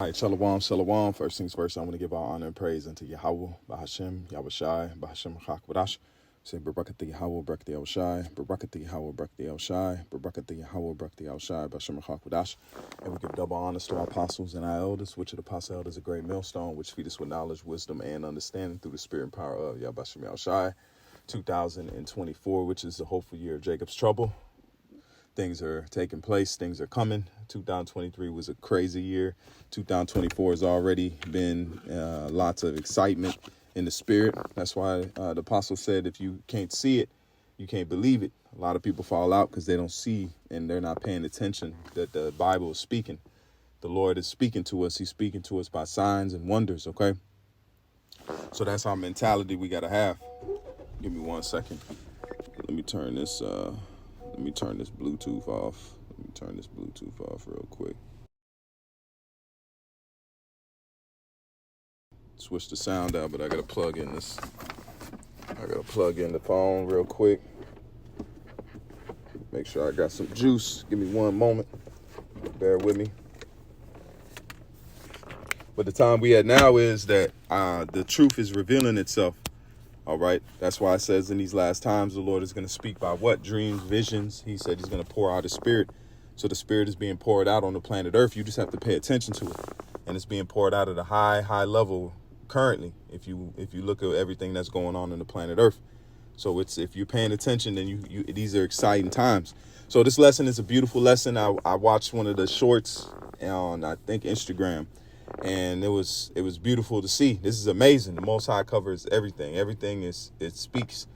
All right, shalom, shalom. First things first, I want to give our honor and praise unto Yahweh, Bahashem, Yahushai, Bahashem, Chakwadash. Say, Barakati Yahweh, Barakati Yahushai, Barakati Yahweh, Barakati Yahushai, Barakati Yahweh, Barakati Yahushai, Bahashem, Chakwadash. And we give double honors to our apostles and our elders, which of the apostle elders a great millstone, which feed us with knowledge, wisdom, and understanding through the spirit and power of Yahbashim Yahushai. 2024, which is the hopeful year of Jacob's trouble. Things are taking place. Things are coming. 2023 was a crazy year. 2024 has already been lots of excitement in the spirit. That's why the apostle said, if you can't see it, you can't believe it. A lot of people fall out because they don't see and they're not paying attention that the Bible is speaking. The Lord is speaking to us. He's speaking to us by signs and wonders. OK, so that's our mentality we got to have. Give me 1 second. Let me turn this. Let me turn this Bluetooth off. Real quick. Switch the sound out, but I gotta plug in this. I gotta plug in the phone real quick. Make sure I got some juice. Give me 1 moment. Bear with me. But the time we at now is that the truth is revealing itself. All right. That's why it says in these last times, the Lord is going to speak by what? Dreams, visions. He said he's going to pour out his spirit. So the spirit is being poured out on the planet Earth. You just have to pay attention to it. And it's being poured out at a high level currently. If you look at everything that's going on the planet Earth. So if you're paying attention, then these are exciting times. So this lesson is a beautiful lesson. I watched one of the shorts on, I think, Instagram. And it was beautiful to see. This is amazing. The Most High covers everything. It speaks.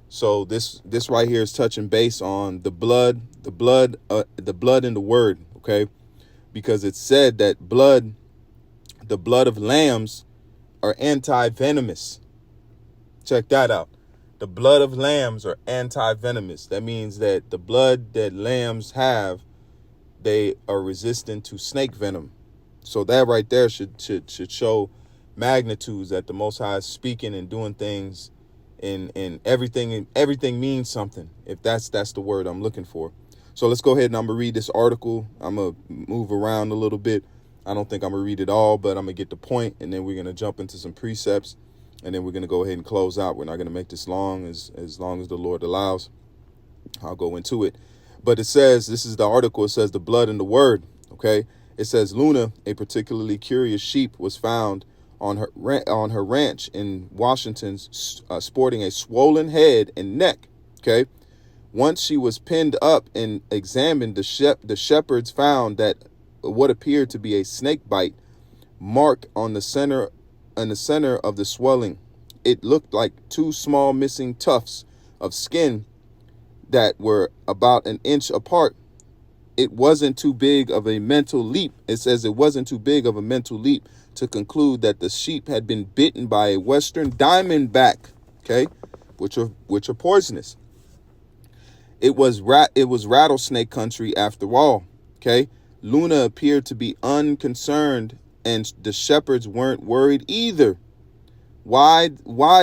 So this right here is touching base on the blood in the word. Okay, because it said that the blood of lambs are anti-venomous. Check that out. The blood of lambs are anti-venomous. That means that the blood that lambs have, they are resistant to snake venom. So that right there should show magnitudes that the Most High is speaking and doing things in everything. Everything means something, if that's the word I'm looking for. So let's go ahead and I'm going to read this article. I'm going to move around a little bit. I don't think I'm going to read it all, but I'm going to get the point, and then we're going to jump into some precepts, and then we're going to go ahead and close out. We're not going to make this long as the Lord allows. I'll go into it. But it says, this is the article. It says the blood in the word. Okay. It says Luna, a particularly curious sheep, was found on her ranch in Washington, sporting a swollen head and neck. Okay. Once she was pinned up and examined, the shepherds found that what appeared to be a snake bite mark on the center of the swelling. It looked like 2 small missing tufts of skin that were about an inch apart. It wasn't too big of a mental leap. It says it wasn't too big of a mental leap to conclude that the sheep had been bitten by a western diamondback, okay, which are poisonous. It was rattlesnake country after all, okay. Luna appeared to be unconcerned, and the shepherds weren't worried either. Why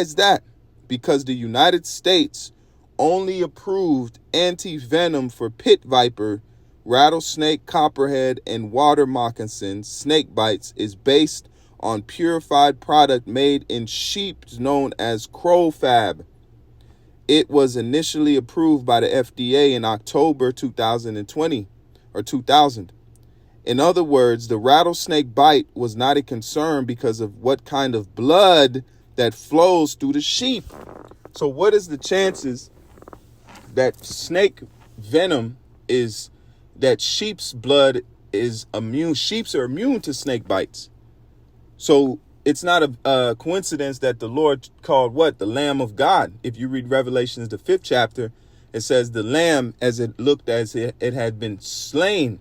is that? Because the United States only approved anti-venom for pit viper, rattlesnake, copperhead, and water moccasin snake bites is based on purified product made in sheep known as crowfab. It was initially approved by the FDA in October 2020 or 2000. In other words, the rattlesnake bite was not a concern because of what kind of blood that flows through the sheep. So what is the chances that snake venom is that sheep's blood is immune? Sheeps are immune to snake bites. So it's not a coincidence that the Lord called what? The Lamb of God. If you read Revelations, the 5th chapter, it says the lamb as it looked as it had been slain.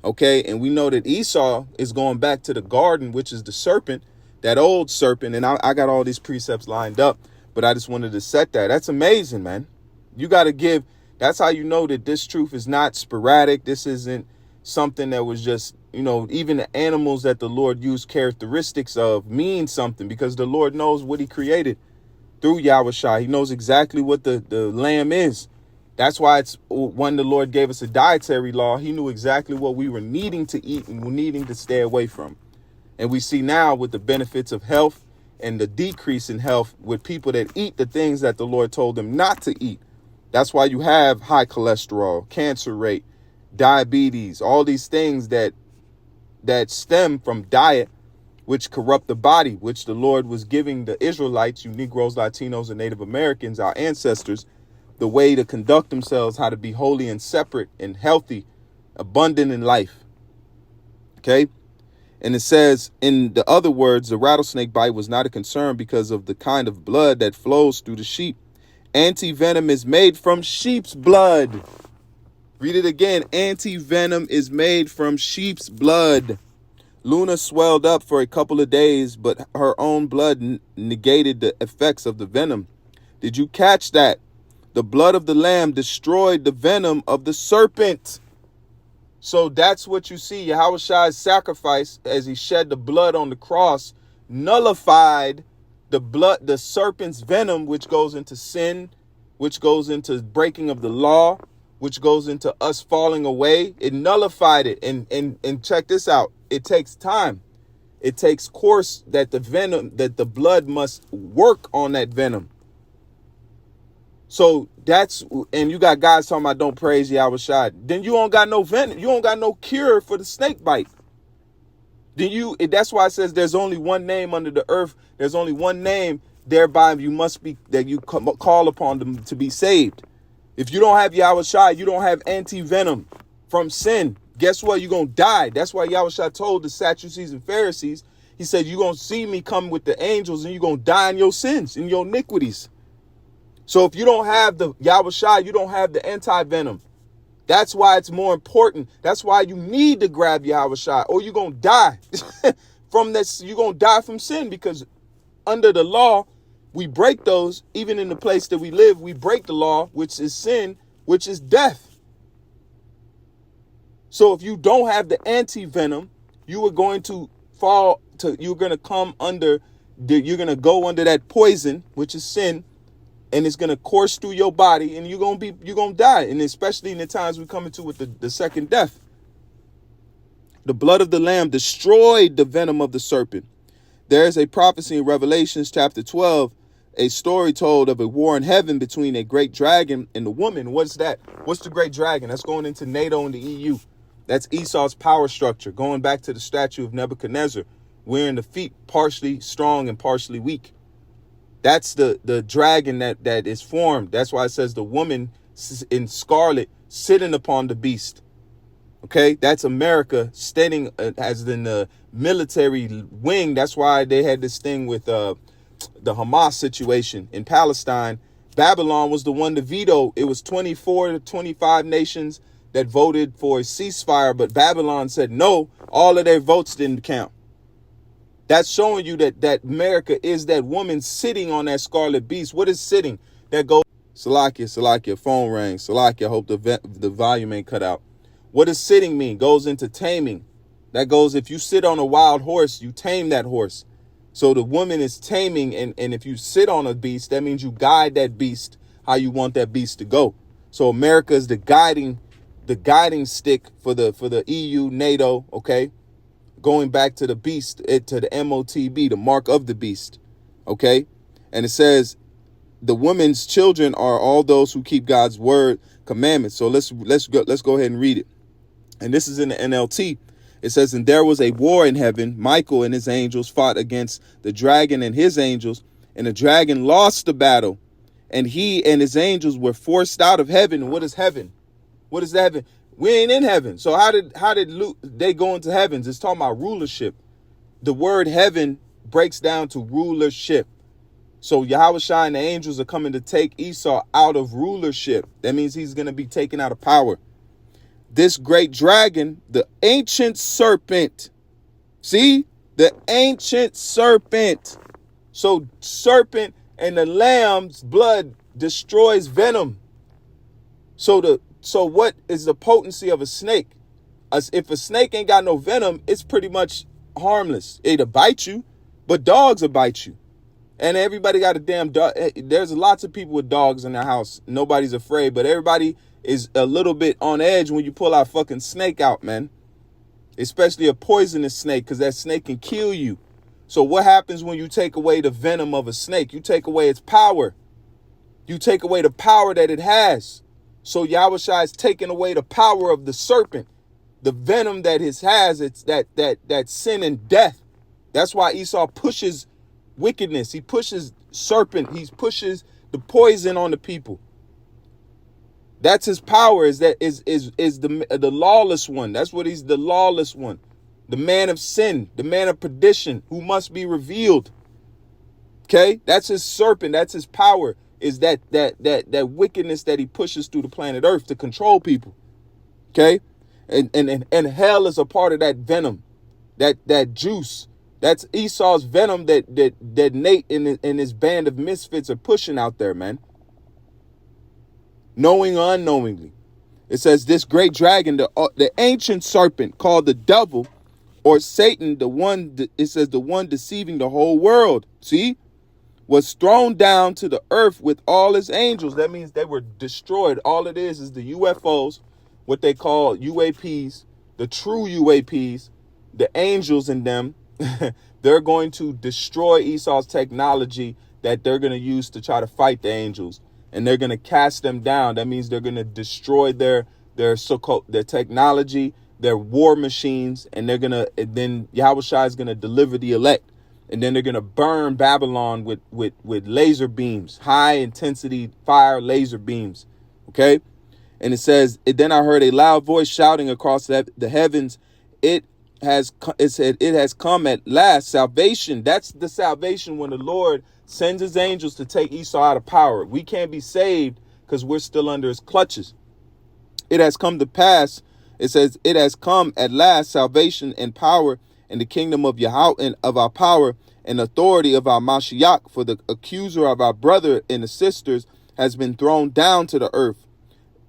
Okay. And we know that Esau is going back to the garden, which is the serpent, that old serpent. And I got all these precepts lined up, but I just wanted to set that. That's amazing, man. You got to give. That's how you know that this truth is not sporadic. This isn't something that was just, even the animals that the Lord used characteristics of mean something, because the Lord knows what he created through Yahushua. He knows exactly what the lamb is. That's why it's when the Lord gave us a dietary law, he knew exactly what we were needing to eat and were needing to stay away from. And we see now with the benefits of health and the decrease in health with people that eat the things that the Lord told them not to eat. That's why you have high cholesterol, cancer rate, diabetes, all these things that stem from diet, which corrupt the body, which the Lord was giving the Israelites, you Negroes, Latinos, and Native Americans, our ancestors, the way to conduct themselves, how to be holy and separate and healthy, abundant in life. Okay. And it says, in the other words, the rattlesnake bite was not a concern because of the kind of blood that flows through the sheep. Anti-venom is made from sheep's blood. Read it again. Anti-venom is made from sheep's blood. Luna swelled up for a couple of days, but her own blood negated the effects of the venom. Did you catch that? The blood of the lamb destroyed the venom of the serpent. So that's what you see. Yahweh's sacrifice, as he shed the blood on the cross, nullified the serpent's venom, which goes into sin, which goes into breaking of the law, which goes into us falling away. It nullified it. And check this out. It takes time. It takes course that the blood must work on that venom. So and you got guys talking about don't praise Yahweh. Then you don't got no venom. You don't got no cure for the snake bite. That's why it says there's only one name under the earth. There's only one name thereby you must be, that you call upon them to be saved. If you don't have Yahweh, you don't have anti-venom from sin. Guess what? You're going to die. That's why Yahweh told the Sadducees and Pharisees, he said, you're going to see me come with the angels and you're going to die in your sins, in your iniquities. So if you don't have the Yahweh, you don't have the anti-venom. That's why it's more important. That's why you need to grab Yahweh, or you're going to die from this. You're going to die from sin, because under the law, we break those. Even in the place that we live, we break the law, which is sin, which is death. So if you don't have the anti-venom, you are going to you're going to come under, you're going to go under that poison, which is sin. And it's going to course through your body, and you're going to die. And especially in the times we're coming to with the second death. The blood of the lamb destroyed the venom of the serpent. There is a prophecy in Revelations chapter 12, a story told of a war in heaven between a great dragon and the woman. What's that? What's the great dragon? That's going into NATO and the EU. That's Esau's power structure, going back to the statue of Nebuchadnezzar, wearing the feet partially strong and partially weak. That's the dragon that is formed. That's why it says the woman in scarlet sitting upon the beast. Okay, that's America standing as in the military wing. That's why they had this thing with the Hamas situation in Palestine. Babylon was the one to veto. It was 24 to 25 nations that voted for a ceasefire, but Babylon said no. All of their votes didn't count. That's showing you that America is that woman sitting on that scarlet beast. What is sitting? That goes, Salakia, phone rang. Salakia, hope the volume ain't cut out. What does sitting mean? Goes into taming. That goes, if you sit on a wild horse, you tame that horse. So the woman is taming, and if you sit on a beast, that means you guide that beast how you want that beast to go. So America is the guiding stick for the EU, NATO, okay? Going back to the beast, to the MOTB, the mark of the beast. Okay. And it says the woman's children are all those who keep God's word commandments. So let's go ahead and read it. And this is in the NLT. It says, and there was a war in heaven. Michael and his angels fought against the dragon and his angels, and the dragon lost the battle, and he and his angels were forced out of heaven. What is heaven? What is heaven? We ain't in heaven. So how did they go into heavens? It's talking about rulership. The word heaven breaks down to rulership. So Yahweh and the angels are coming to take Esau out of rulership. That means he's going to be taken out of power. This great dragon, the ancient serpent. See? The ancient serpent. So serpent and the lamb's blood destroys venom. So what is the potency of a snake? If a snake ain't got no venom, it's pretty much harmless. It'll bite you, but dogs will bite you. And everybody got a damn dog. There's lots of people with dogs in their house. Nobody's afraid, but everybody is a little bit on edge when you pull our fucking snake out, man. Especially a poisonous snake, because that snake can kill you. So what happens when you take away the venom of a snake? You take away its power. You take away the power that it has. So Yahushua is taking away the power of the serpent. The venom that it has, it's that sin and death. That's why Esau pushes wickedness. He pushes serpent. He pushes the poison on the people. That's his power, is the lawless one. That's what he's, the lawless one. The man of sin, the man of perdition, who must be revealed. Okay? That's his serpent. That's his power, is that wickedness that he pushes through the planet Earth to control people. Okay? And hell is a part of that venom, that juice. That's Esau's venom that Nate and his band of misfits are pushing out there, man. Knowing or unknowingly. It says this great dragon, the ancient serpent called the devil or Satan, it says the one deceiving the whole world, see, was thrown down to the earth with all his angels. That means they were destroyed. All it is the UFOs, what they call UAPs, the true UAPs, the angels in them. They're going to destroy Esau's technology that they're going to use to try to fight the angels. And they're going to cast them down. That means they're going to destroy their so-called their technology, their war machines, and then Yahushua is going to deliver the elect. And then they're going to burn Babylon with laser beams, high intensity fire laser beams. Okay? And it says, then I heard a loud voice shouting across the heavens, it has come at last, salvation. That's the salvation when the Lord sends his angels to take Esau out of power. We can't be saved because we're still under his clutches. It has come to pass. It says, it has come at last, salvation and power and the kingdom of Yahweh and of our power and authority of our Mashiach. For the accuser of our brother and the sisters has been thrown down to the earth.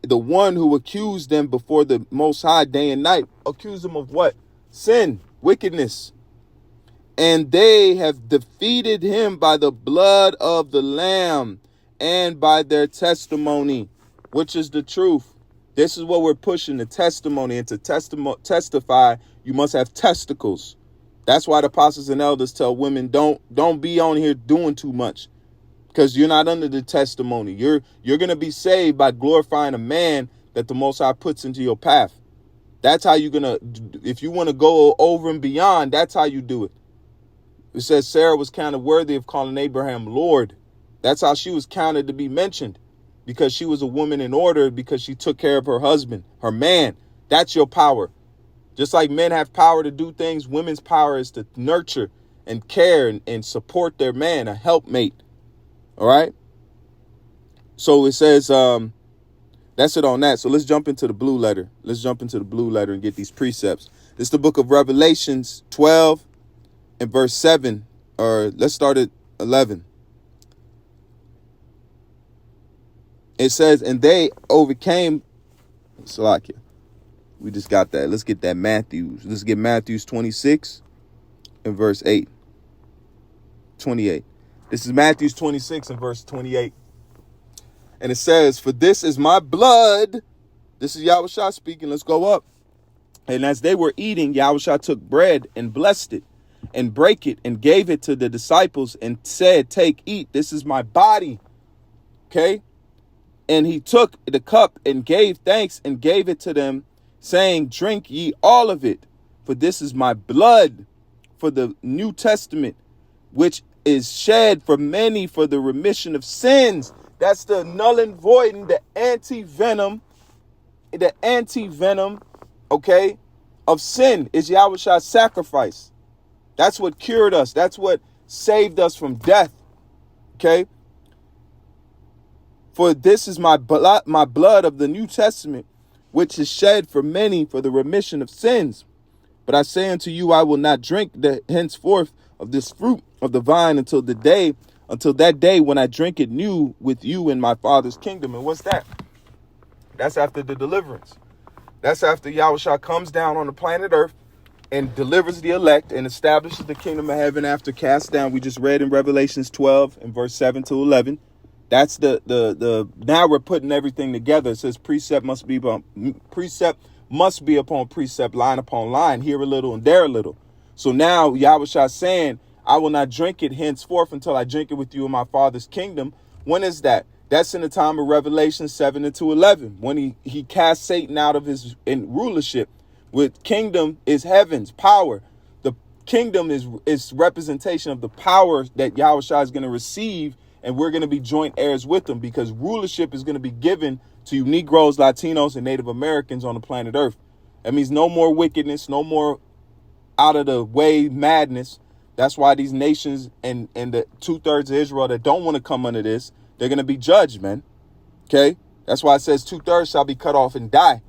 The one who accused them before the Most High day and night. Accused them of what? Sin, wickedness. And they have defeated him by the blood of the Lamb and by their testimony, which is the truth. This is what we're pushing, the testimony. And to testify, you must have testicles. That's why the apostles and elders tell women, don't be on here doing too much, because you're not under the testimony. You're going to be saved by glorifying a man that the Most High puts into your path. That's how you're going to, if you want to go over and beyond, that's how you do it. It says Sarah was counted worthy of calling Abraham Lord. That's how she was counted to be mentioned, because she was a woman in order, because she took care of her husband, her man. That's your power. Just like men have power to do things, women's power is to nurture and care and support their man, a helpmate. All right. So it says, that's it on that. So let's jump into the blue letter. Let's jump into the blue letter and get these precepts. This is the book of Revelations 12 and verse 7, or let's start at 11. It says, and they overcame. Salakia. We just got that. Let's get that Matthews. Let's get Matthews 26 and verse 8. 28. This is Matthews 26 and verse 28. And it says, for this is my blood. This is Yahushua speaking. Let's go up. And as they were eating, Yahushua took bread and blessed it and brake it and gave it to the disciples and said, take, eat. This is my body. Okay. And he took the cup and gave thanks and gave it to them, saying, drink ye all of it, for this is my blood for the New Testament, which is shed for many for the remission of sins. That's the null and void and the anti-venom, okay, of sin is Yahushua's sacrifice. That's what cured us. That's what saved us from death, okay? For this is my blood of the New Testament, which is shed for many for the remission of sins. But I say unto you, I will not drink henceforth of this fruit of the vine until that day when I drink it new with you in my Father's kingdom. And what's that? That's after the deliverance. That's after Yahushua comes down on the planet Earth. and delivers the elect and establishes the kingdom of heaven after cast down. We just read in Revelations 12 and verse 7 to 11. That's the now we're putting everything together. It says precept must be upon precept, line upon line, here a little and there a little. So now Yahushua saying, I will not drink it henceforth until I drink it with you in my Father's kingdom. When is that? That's in the time of Revelation 7 and to 11, when he cast Satan out of his rulership. With kingdom is heaven's power. The kingdom is representation of the power that Yahushua is going to receive, and we're going to be joint heirs with him, because rulership is going to be given to you Negroes, Latinos, and Native Americans on the planet Earth. That means no more wickedness, no more out of the way madness. That's why these nations and the 2/3 of Israel that don't want to come under this, they're going to be judged, man. Okay? That's why it says 2/3 shall be cut off and die.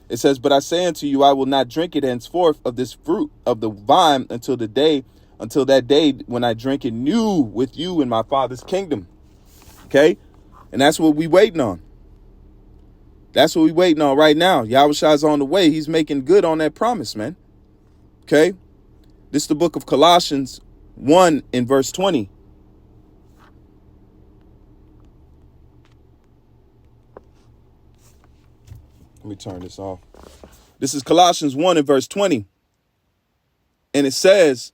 It says, but I say unto you, I will not drink it henceforth of this fruit of the vine until that day when I drink it new with you in my Father's kingdom. Okay? And that's what we waiting on. That's what we waiting on right now. Yahushua's on the way. He's making good on that promise, man. Okay? This is the book of Colossians 1 in verse 20. Let me turn this off. This is Colossians 1 in verse 20. And it says,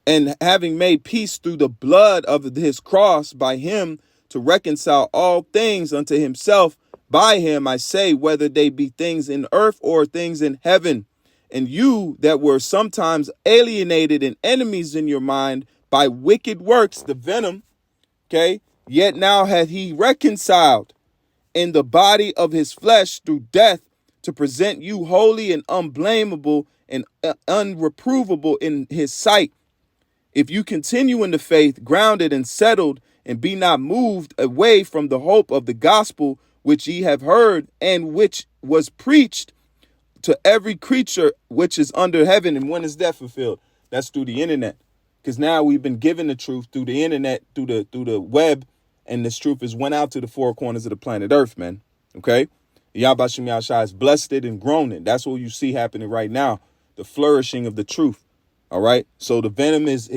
and having made peace through the blood of his cross, by him to reconcile all things unto himself. By him, I say, whether they be things in earth or things in heaven. And you that were sometimes alienated and enemies in your mind by wicked works, the venom, okay, yet now hath he reconciled in the body of his flesh through death, to present you holy and unblameable and unreprovable in his sight. If you continue in the faith, grounded and settled, and be not moved away from the hope of the gospel which ye have heard, and which was preached to every creature which is under heaven. And when is that fulfilled? That's through the internet. Because now we've been given the truth through the internet, through the web, and this truth has went out to the four corners of the planet Earth, man. Okay? Yahweh Shem Yahushua has blessed it and grown it. That's what you see happening right now. The flourishing of the truth. All right? So the venom is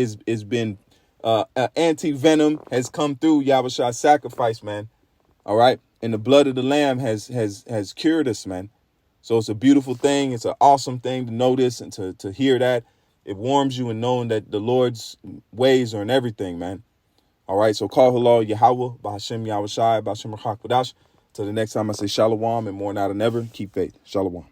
been anti-venom has come through Yahushua's sacrifice, man. All right? And the blood of the Lamb has cured us, man. So it's a beautiful thing. It's an awesome thing to know this and to hear that. It warms you in knowing that the Lord's ways are in everything, man. All right, so call hello Yahweh, B'Hashem Yahushai, B'Hashem Rachak B'Dash. Till the next time I say shalom, and more now than ever, keep faith. Shalom.